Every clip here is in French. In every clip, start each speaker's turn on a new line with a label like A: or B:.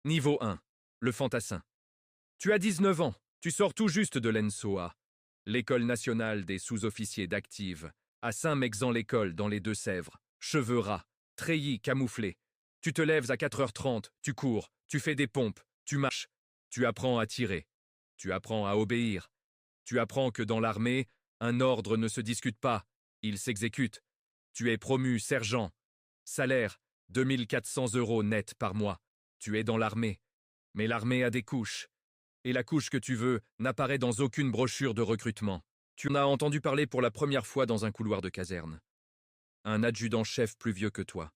A: Niveau 1. Le fantassin. Tu as 19 ans. Tu sors tout juste de l'ENSOA, l'École nationale des sous-officiers d'active, à Saint-Mexan-l'École dans les Deux-Sèvres. Cheveux ras, treillis, camouflés. Tu te lèves à 4h30, tu cours, tu fais des pompes, tu marches. Tu apprends à tirer. Tu apprends à obéir. Tu apprends que dans l'armée, un ordre ne se discute pas, il s'exécute. Tu es promu sergent. Salaire, 2 400 € net par mois. Tu es dans l'armée. Mais l'armée a des couches. Et la couche que tu veux n'apparaît dans aucune brochure de recrutement. Tu en as entendu parler pour la première fois dans un couloir de caserne. Un adjudant-chef plus vieux que toi.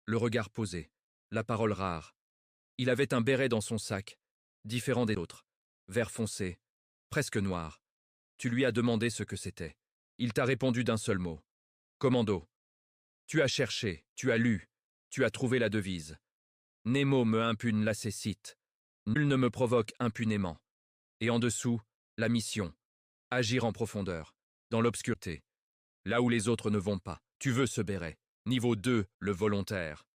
A: Le regard posé, la parole rare. Il avait un béret dans son sac, différent des autres, vert foncé, presque noir. Tu lui as demandé ce que c'était. Il t'a répondu d'un seul mot. Commando. Tu as cherché, tu as lu, tu as trouvé la devise. Nemo me impune lacécite. Nul ne me provoque impunément. Et en dessous, la mission. Agir en profondeur, dans l'obscurité, là où les autres ne vont pas. Tu veux ce béret. Niveau 2, le volontaire.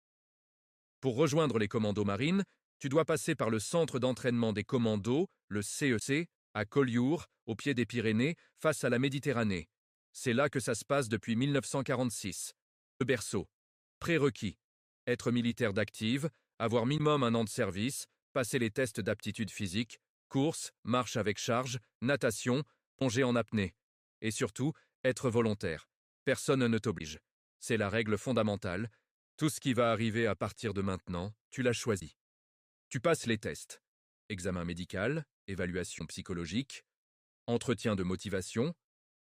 A: Pour rejoindre les commandos marines, tu dois passer par le centre d'entraînement des commandos, le CEC, à Collioure, au pied des Pyrénées, face à la Méditerranée. C'est là que ça se passe depuis 1946. Le berceau. Prérequis. Être militaire d'active, avoir minimum 1 an de service, passer les tests d'aptitude physique, course, marche avec charge, natation, plongée en apnée. Et surtout, être volontaire. Personne ne t'oblige. C'est la règle fondamentale. Tout ce qui va arriver à partir de maintenant, tu l'as choisi. Tu passes les tests. Examen médical, évaluation psychologique, entretien de motivation,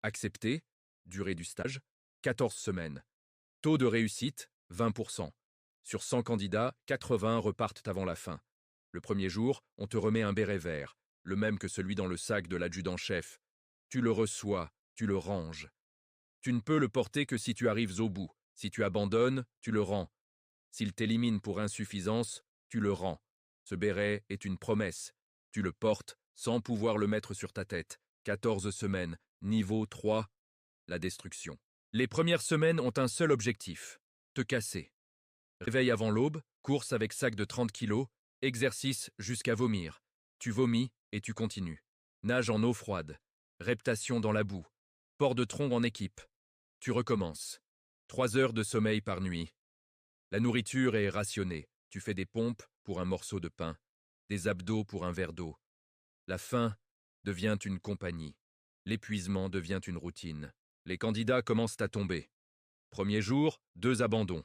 A: accepté, durée du stage, 14 semaines. Taux de réussite, 20%. Sur 100 candidats, 80 repartent avant la fin. Le premier jour, on te remet un béret vert, le même que celui dans le sac de l'adjudant-chef. Tu le reçois, tu le ranges. Tu ne peux le porter que si tu arrives au bout. Si tu abandonnes, tu le rends. S'il t'élimine pour insuffisance, tu le rends. Ce béret est une promesse. Tu le portes sans pouvoir le mettre sur ta tête. 14 semaines, niveau 3, la destruction. Les premières semaines ont un seul objectif, te casser. Réveil avant l'aube, course avec sac de 30 kilos, exercice jusqu'à vomir. Tu vomis et tu continues. Nage en eau froide. Reptation dans la boue. Port de tronc en équipe. Tu recommences. 3 heures de sommeil par nuit. La nourriture est rationnée. Tu fais des pompes pour un morceau de pain, des abdos pour un verre d'eau. La faim devient une compagnie. L'épuisement devient une routine. Les candidats commencent à tomber. Premier jour, 2 abandons.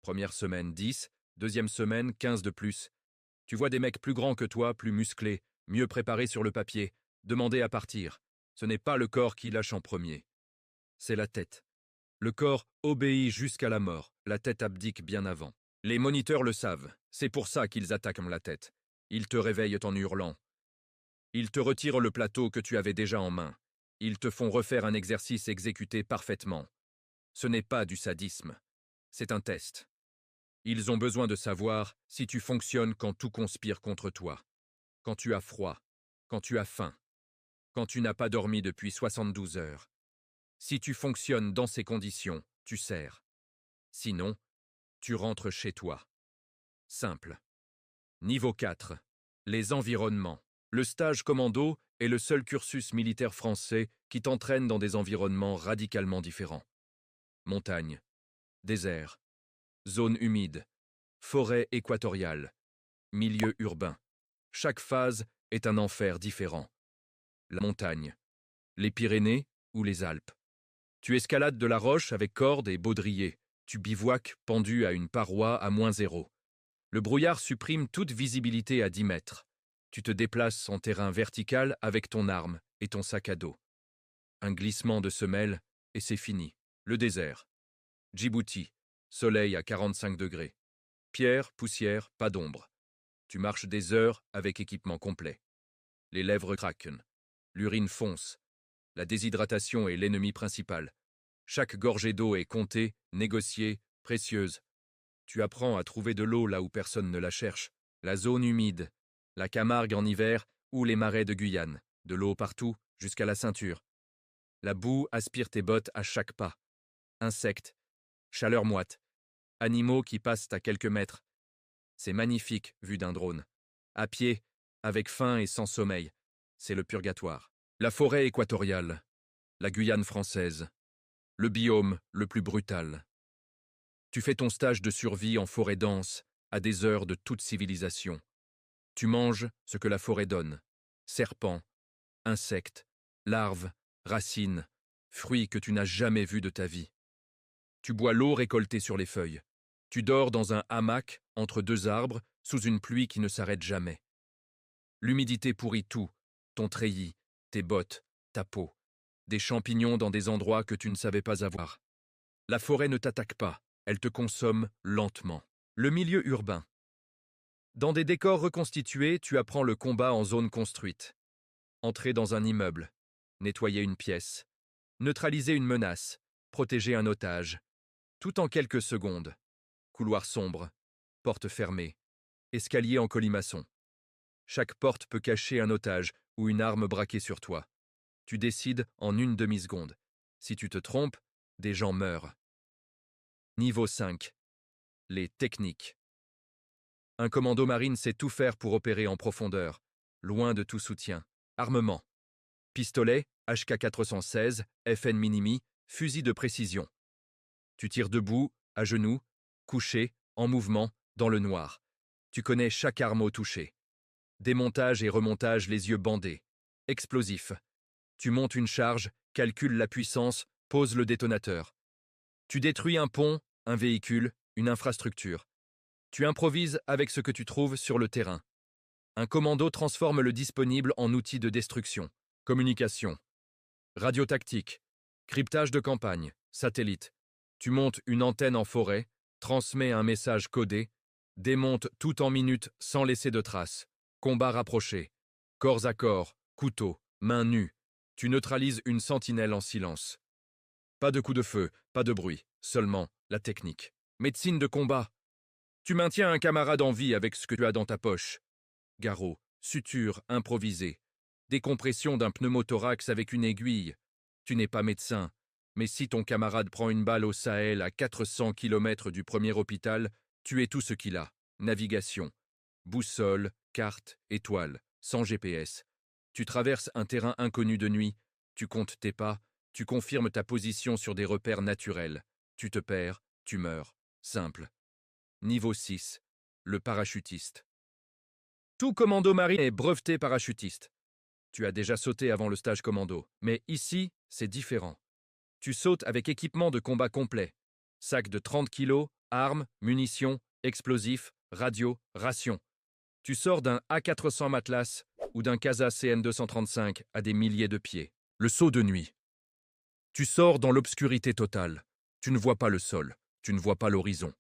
A: Première semaine, 10. Deuxième semaine, 15 de plus. Tu vois des mecs plus grands que toi, plus musclés, mieux préparés sur le papier, demander à partir. Ce n'est pas le corps qui lâche en premier. C'est la tête. Le corps obéit jusqu'à la mort, la tête abdique bien avant. Les moniteurs le savent, c'est pour ça qu'ils attaquent la tête. Ils te réveillent en hurlant. Ils te retirent le plateau que tu avais déjà en main. Ils te font refaire un exercice exécuté parfaitement. Ce n'est pas du sadisme, c'est un test. Ils ont besoin de savoir si tu fonctionnes quand tout conspire contre toi, quand tu as froid, quand tu as faim, quand tu n'as pas dormi depuis 72 heures. Si tu fonctionnes dans ces conditions, tu sers. Sinon, tu rentres chez toi. Simple. Niveau 4. Les environnements. Le stage commando est le seul cursus militaire français qui t'entraîne dans des environnements radicalement différents. Montagne, désert, zone humide, forêt équatoriale, milieu urbain. Chaque phase est un enfer différent. La montagne, les Pyrénées ou les Alpes. Tu escalades de la roche avec corde et baudrier. Tu bivouaques pendu à une paroi à -0. Le brouillard supprime toute visibilité à 10 mètres. Tu te déplaces en terrain vertical avec ton arme et ton sac à dos. Un glissement de semelle et c'est fini. Le désert. Djibouti. Soleil à 45 degrés. Pierre, poussière, pas d'ombre. Tu marches des heures avec équipement complet. Les lèvres craquent. L'urine fonce. La déshydratation est l'ennemi principal. Chaque gorgée d'eau est comptée, négociée, précieuse. Tu apprends à trouver de l'eau là où personne ne la cherche. La zone humide, la Camargue en hiver ou les marais de Guyane. De l'eau partout, jusqu'à la ceinture. La boue aspire tes bottes à chaque pas. Insectes, chaleur moite, animaux qui passent à quelques mètres. C'est magnifique, vu d'un drone. À pied, avec faim et sans sommeil, c'est le purgatoire. La forêt équatoriale, la Guyane française, le biome le plus brutal. Tu fais ton stage de survie en forêt dense, à des heures de toute civilisation. Tu manges ce que la forêt donne. Serpents, insectes, larves, racines, fruits que tu n'as jamais vus de ta vie. Tu bois l'eau récoltée sur les feuilles. Tu dors dans un hamac entre deux arbres sous une pluie qui ne s'arrête jamais. L'humidité pourrit tout, ton treillis, tes bottes, ta peau. Des champignons dans des endroits que tu ne savais pas avoir. La forêt ne t'attaque pas, elle te consomme lentement. Le milieu urbain. Dans des décors reconstitués, tu apprends le combat en zone construite. Entrer dans un immeuble, nettoyer une pièce, neutraliser une menace, protéger un otage. Tout en quelques secondes. Couloir sombre, porte fermée, escalier en colimaçon. Chaque porte peut cacher un otage ou une arme braquée sur toi. Tu décides en une demi-seconde. Si tu te trompes, des gens meurent. Niveau 5. Les techniques. Un commando marine sait tout faire pour opérer en profondeur, loin de tout soutien. Armement. Pistolet, HK416, FN Minimi, fusil de précision. Tu tires debout, à genoux, couché, en mouvement, dans le noir. Tu connais chaque arme au toucher. Démontage et remontage les yeux bandés. Explosif. Tu montes une charge, calcules la puissance, poses le détonateur. Tu détruis un pont, un véhicule, une infrastructure. Tu improvises avec ce que tu trouves sur le terrain. Un commando transforme le disponible en outil de destruction. Communication. Radiotactique. Cryptage de campagne. Satellite. Tu montes une antenne en forêt, transmets un message codé, démontes tout en minutes sans laisser de traces. Combat rapproché. Corps à corps, couteau, main nue. Tu neutralises une sentinelle en silence. Pas de coup de feu, pas de bruit, seulement la technique. Médecine de combat. Tu maintiens un camarade en vie avec ce que tu as dans ta poche. Garrot, suture improvisée. Décompression d'un pneumothorax avec une aiguille. Tu n'es pas médecin, mais si ton camarade prend une balle au Sahel à 400 km du premier hôpital, tu es tout ce qu'il a. Navigation. Boussole, carte, étoile, sans GPS. Tu traverses un terrain inconnu de nuit, tu comptes tes pas, tu confirmes ta position sur des repères naturels. Tu te perds, tu meurs. Simple. Niveau 6. Le parachutiste. Tout commando marine est breveté parachutiste. Tu as déjà sauté avant le stage commando, mais ici, c'est différent. Tu sautes avec équipement de combat complet. Sac de 30 kg, armes, munitions, explosifs, radio, rations. Tu sors d'un A400 Matlas ou d'un Casa CN235 à des milliers de pieds. Le saut de nuit. Tu sors dans l'obscurité totale. Tu ne vois pas le sol, tu ne vois pas l'horizon.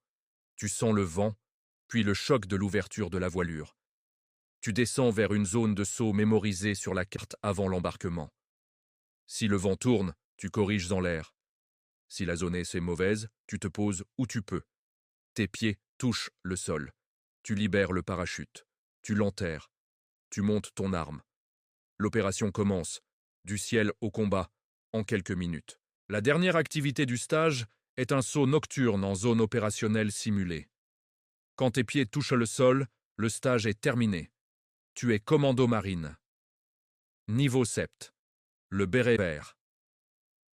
A: Tu sens le vent, puis le choc de l'ouverture de la voilure. Tu descends vers une zone de saut mémorisée sur la carte avant l'embarquement. Si le vent tourne, tu corriges en l'air. Si la zone est mauvaise, tu te poses où tu peux. Tes pieds touchent le sol. Tu libères le parachute. Tu l'enterres. Tu montes ton arme. L'opération commence, du ciel au combat, en quelques minutes. La dernière activité du stage est un saut nocturne en zone opérationnelle simulée. Quand tes pieds touchent le sol, le stage est terminé. Tu es commando marine. Niveau 7. Le béret vert.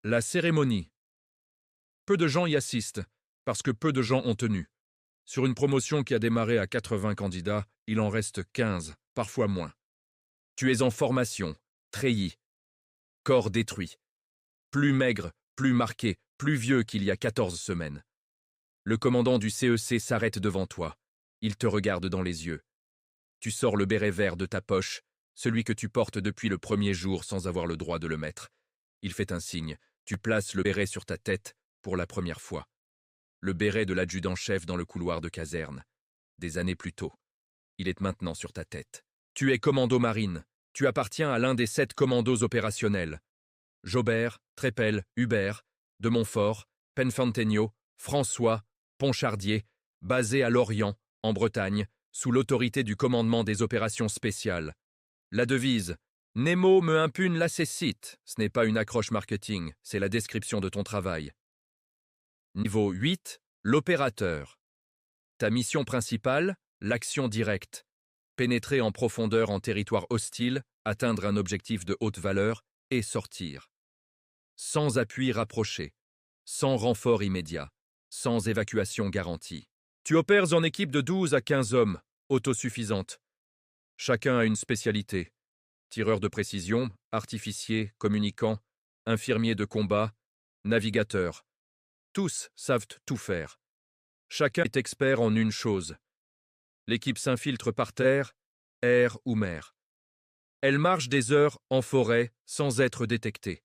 A: La cérémonie. Peu de gens y assistent, parce que peu de gens ont tenu. Sur une promotion qui a démarré à 80 candidats, il en reste 15, parfois moins. Tu es en formation, treillis, corps détruit. Plus maigre, plus marqué, plus vieux qu'il y a 14 semaines. Le commandant du CEC s'arrête devant toi. Il te regarde dans les yeux. Tu sors le béret vert de ta poche, celui que tu portes depuis le premier jour sans avoir le droit de le mettre. Il fait un signe. Tu places le béret sur ta tête pour la première fois. Le béret de l'adjudant-chef dans le couloir de caserne. Des années plus tôt. Il est maintenant sur ta tête. Tu es commando marine. Tu appartiens à l'un des 7 commandos opérationnels. Jaubert, Trépel, Hubert, de Montfort, Penfantenio, François, Ponchardier, basés à Lorient, en Bretagne, sous l'autorité du commandement des opérations spéciales. La devise « Nemo me impune la cécite », ce n'est pas une accroche marketing, c'est la description de ton travail. Niveau 8, l'opérateur. Ta mission principale, L'action directe. Pénétrer en profondeur en territoire hostile, atteindre un objectif de haute valeur et sortir. Sans appui rapproché, sans renfort immédiat, sans évacuation garantie. Tu opères en équipe de 12 à 15 hommes, autosuffisante. Chacun a une spécialité. Tireur de précision, artificier, communicant, infirmier de combat, navigateur. Tous savent tout faire. Chacun est expert en une chose. L'équipe s'infiltre par terre, air ou mer. Elle marche des heures en forêt sans être détectée.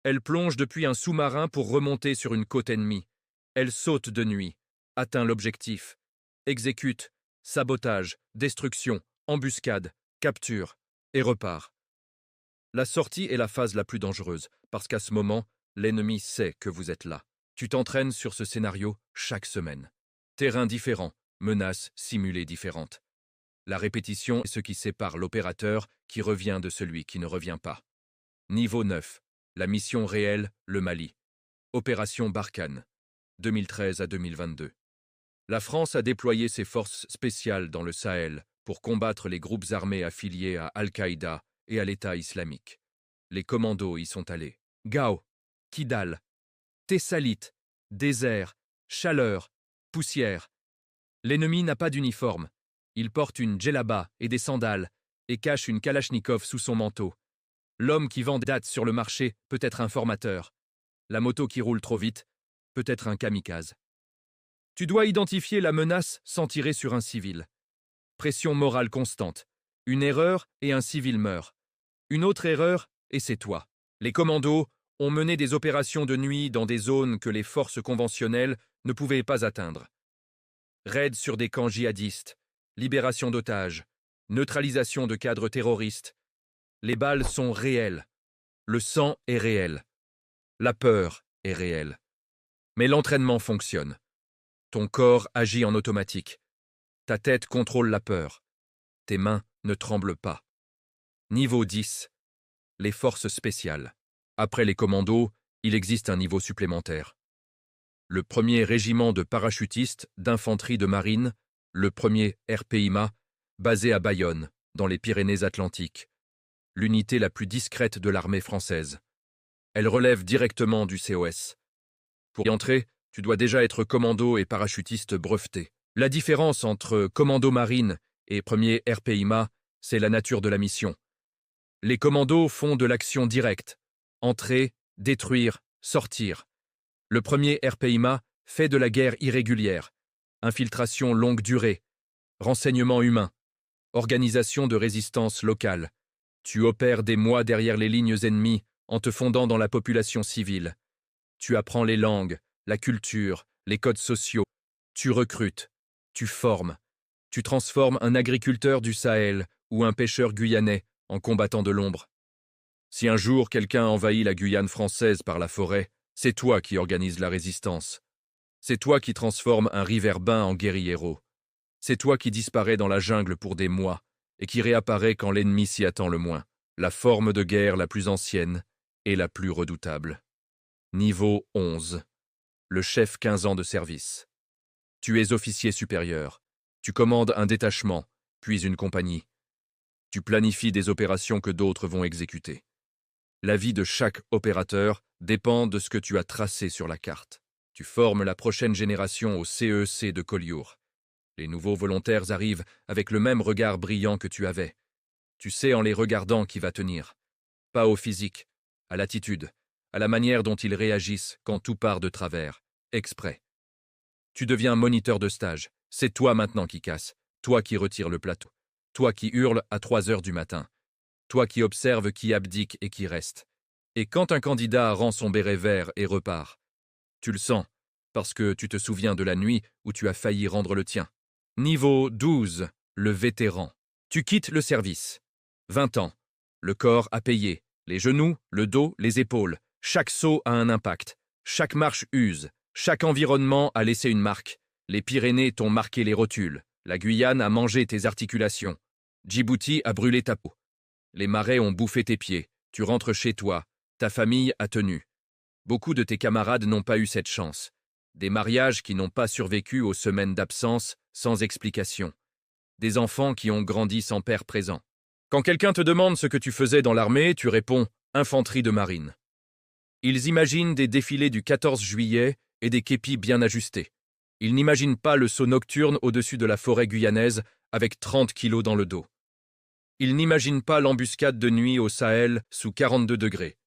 A: Elle plonge depuis un sous-marin pour remonter sur une côte ennemie. Elle saute de nuit, atteint l'objectif, exécute, sabotage, destruction, embuscade, capture, et repart. La sortie est la phase la plus dangereuse, parce qu'à ce moment, l'ennemi sait que vous êtes là. Tu t'entraînes sur ce scénario chaque semaine. Terrain différent, menaces simulées différentes. La répétition est ce qui sépare l'opérateur qui revient de celui qui ne revient pas. Niveau 9. La mission réelle, le Mali. Opération Barkhane, 2013 à 2022. La France a déployé ses forces spéciales dans le Sahel pour combattre les groupes armés affiliés à Al-Qaïda et à l'État islamique. Les commandos y sont allés. Gao, Kidal, Thessalite, désert, chaleur, poussière. L'ennemi n'a pas d'uniforme. Il porte une djellaba et des sandales et cache une kalachnikov sous son manteau. L'homme qui vend des dates sur le marché peut être un formateur. La moto qui roule trop vite peut être un kamikaze. Tu dois identifier la menace sans tirer sur un civil. Pression morale constante. Une erreur et un civil meurt. Une autre erreur et c'est toi. Les commandos ont mené des opérations de nuit dans des zones que les forces conventionnelles ne pouvaient pas atteindre. Raids sur des camps djihadistes, libération d'otages, neutralisation de cadres terroristes. Les balles sont réelles. Le sang est réel. La peur est réelle. Mais l'entraînement fonctionne. Ton corps agit en automatique. Ta tête contrôle la peur. Tes mains ne tremblent pas. Niveau 10. Les forces spéciales. Après les commandos, il existe un niveau supplémentaire. Le premier régiment de parachutistes d'infanterie de marine, le premier RPIMA, basé à Bayonne, dans les Pyrénées-Atlantiques. L'unité la plus discrète de l'armée française. Elle relève directement du COS. Pour y entrer, tu dois déjà être commando et parachutiste breveté. La différence entre commando marine et premier RPIMA, c'est la nature de la mission. Les commandos font de l'action directe. Entrer, détruire, sortir. Le premier RPIMA fait de la guerre irrégulière. Infiltration longue durée. Renseignement humain. Organisation de résistance locale. Tu opères des mois derrière les lignes ennemies en te fondant dans la population civile. Tu apprends les langues, la culture, les codes sociaux. Tu recrutes, tu formes. Tu transformes un agriculteur du Sahel ou un pêcheur guyanais en combattant de l'ombre. Si un jour quelqu'un envahit la Guyane française par la forêt, c'est toi qui organises la résistance. C'est toi qui transformes un riverbain en guerriero. C'est toi qui disparais dans la jungle pour des mois et qui réapparaît quand l'ennemi s'y attend le moins. La forme de guerre la plus ancienne et la plus redoutable. Niveau 11. Le chef 15 ans de service. Tu es officier supérieur. Tu commandes un détachement, puis une compagnie. Tu planifies des opérations que d'autres vont exécuter. La vie de chaque opérateur dépend de ce que tu as tracé sur la carte. Tu formes la prochaine génération au CEC de Collioure. Les nouveaux volontaires arrivent avec le même regard brillant que tu avais. Tu sais en les regardant qui va tenir. Pas au physique, à l'attitude, à la manière dont ils réagissent quand tout part de travers, exprès. Tu deviens moniteur de stage. C'est toi maintenant qui casse, toi qui retire le plateau, toi qui hurle à 3 heures du matin, toi qui observe qui abdique et qui reste. Et quand un candidat rend son béret vert et repart, tu le sens, parce que tu te souviens de la nuit où tu as failli rendre le tien. Niveau 12, le vétéran. Tu quittes le service. 20 ans. Le corps a payé. Les genoux, le dos, les épaules. Chaque saut a un impact. Chaque marche use. Chaque environnement a laissé une marque. Les Pyrénées t'ont marqué les rotules. La Guyane a mangé tes articulations. Djibouti a brûlé ta peau. Les marais ont bouffé tes pieds. Tu rentres chez toi. Ta famille a tenu. Beaucoup de tes camarades n'ont pas eu cette chance. Des mariages qui n'ont pas survécu aux semaines d'absence sans explication. des enfants qui ont grandi sans père présent. Quand quelqu'un te demande ce que tu faisais dans l'armée, tu réponds « infanterie de marine ». Ils imaginent des défilés du 14 juillet et des képis bien ajustés. Ils n'imaginent pas le saut nocturne au-dessus de la forêt guyanaise avec 30 kilos dans le dos. Ils n'imaginent pas l'embuscade de nuit au Sahel sous 42 degrés.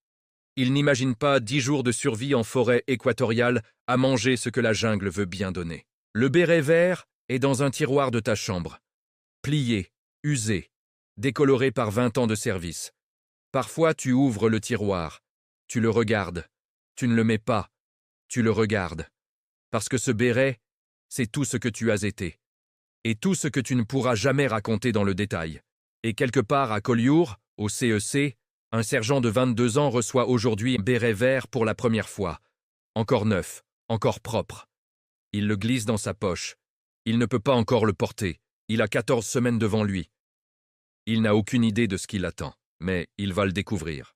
A: Ils n'imaginent pas 10 jours de survie en forêt équatoriale à manger ce que la jungle veut bien donner. Le béret vert est dans un tiroir de ta chambre, plié, usé, décoloré par 20 ans de service. Parfois tu ouvres le tiroir, tu le regardes, tu ne le mets pas, tu le regardes. Parce que ce béret, c'est tout ce que tu as été. Et tout ce que tu ne pourras jamais raconter dans le détail. Et quelque part à Collioure, au CEC, un sergent de 22 ans reçoit aujourd'hui un béret vert pour la première fois. Encore neuf, encore propre. Il le glisse dans sa poche. Il ne peut pas encore le porter. Il a 14 semaines devant lui. Il n'a aucune idée de ce qui l'attend, mais il va le découvrir.